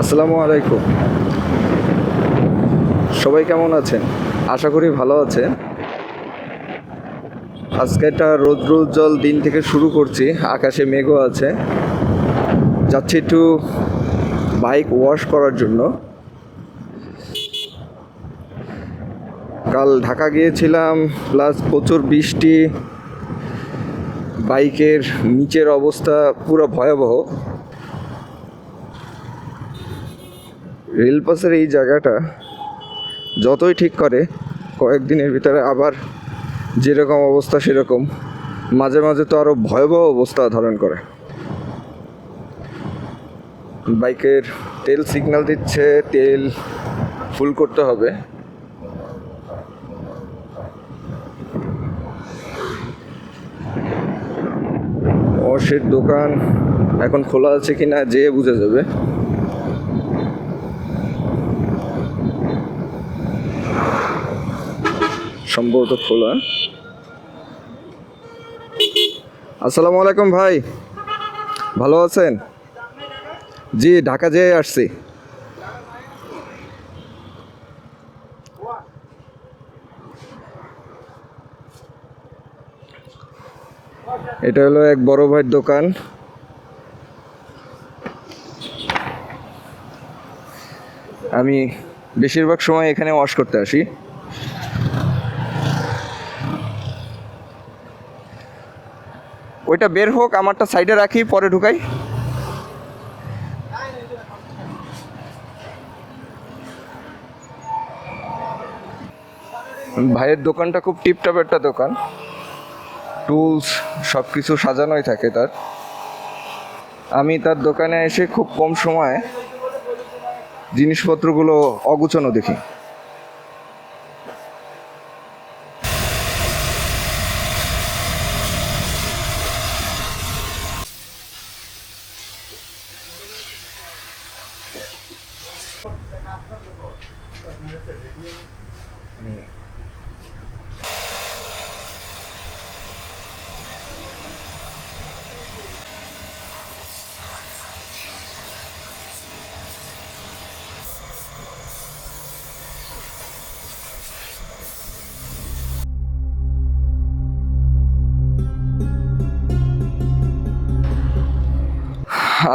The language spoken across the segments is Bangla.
আসসালামু আলাইকুম। সবাই কেমন আছেন? আশা করি ভালো আছেন। আজকে একটা রৌদ্রোজ্জ্বল দিন থেকে শুরু করছি। আকাশে মেঘও আছে। যাচ্ছি একটু বাইক ওয়াশ করার জন্য। কাল ঢাকা গিয়েছিলাম, প্লাস প্রচুর বৃষ্টি। বাইকের নিচের অবস্থা পুরো ভয়াবহ। রেলপাসের এই জায়গাটা যতই ঠিক করে, কয়েকদিনের ভিতরে আবার যেরকম অবস্থা সেরকম, মাঝে মাঝে তো আরও ভয়াবহ অবস্থা ধারণ করে। বাইকের তেল সিগন্যাল দিচ্ছে, তেল ফুল করতে হবে। ওয়াশের দোকান এখন খোলা আছে কিনা যেয়ে বুঝে যাবে। সম্ভবত খোলা। আসসালামু আলাইকুম ভাই, ভালো আছেন? জি, ঢাকা যেয়ে আসছি। এটা হলো এক বড় ভাইয়ের দোকান। আমি বেশিরভাগ সময় এখানে ওয়াশ করতে আসি। ওইটা বের হোক, আমারটা সাইডে রাখি, পরে ঢুকাই। ভাইয়ের দোকানটা খুব টিপটপ একটা দোকান। টুলস সব কিছু সাজানোই থাকে তার। আমি তার দোকানে এসে খুব কম সময়ে জিনিসপত্রগুলো অগুছানো দেখি।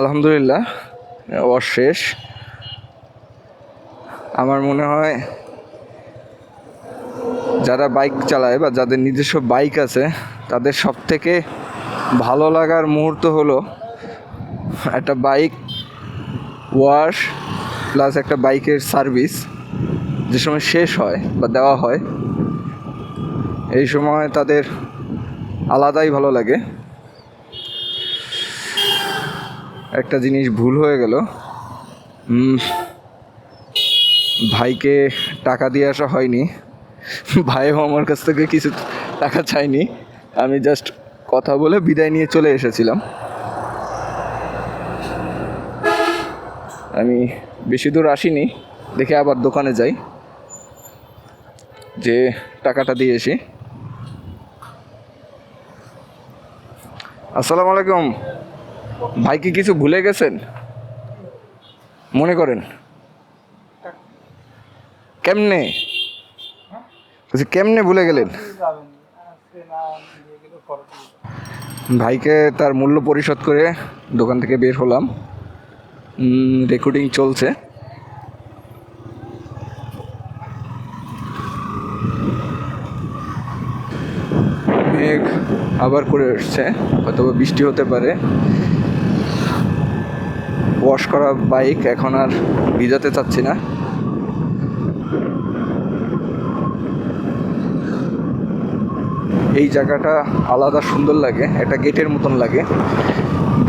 আলহামদুলিল্লাহ, ওয়াশ শেষ। আমার মনে হয় যারা বাইক চালায় বা যাদের নিজস্ব বাইক আছে, তাদের সব থেকে ভালো লাগার মুহূর্ত হলো একটা বাইক ওয়াশ প্লাস একটা বাইকের সার্ভিস যে সময় শেষ হয় বা দেওয়া হয়, এই সময় তাদের আলাদাই ভালো লাগে। একটা জিনিস ভুল হয়ে গেল, ভাইকে টাকা দিয়ে আসা হয়নি। ভাইও আমার কাছ থেকে কিছু টাকা চাইনি। আমি জাস্ট কথা বলে বিদায় নিয়ে চলে এসেছিলাম। আমি বেশি দূর আসিনি, দেখে আবার দোকানে যাই, যে টাকাটা দিয়ে এসি। আসসালামু আলাইকুম ভাই, কি কিছু ভুলে গেছেন মনে করেন? কেমনে কেমনে ভুলে গেলেন? ভাইকে তার মূল্য পরিশোধ করে দোকান থেকে বের হলাম। রেকর্ডিং চলছে। মেঘ আবার করে এসছে, হয়তো বৃষ্টি হতে পারে। ওয়াশ করা বাইক এখন আর ভিজাতে চাচ্ছি না। এই জায়গাটা আলাদা সুন্দর লাগে, একটা গেটের মতন লাগে,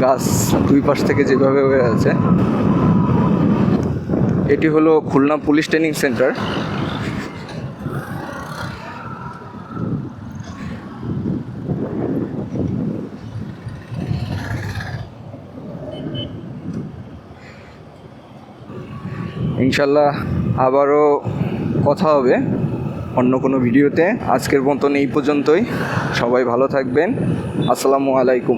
গাছ দুই পাশ থেকে যেভাবে হয়ে আছে। এটি হলো খুলনা পুলিশ ট্রেনিং সেন্টার। ইনশাল্লাহ আবারও কথা হবে অন্য কোনো ভিডিওতে। আজকের মতন এই পর্যন্তই। সবাই ভালো থাকবেন। আসসালামু আলাইকুম।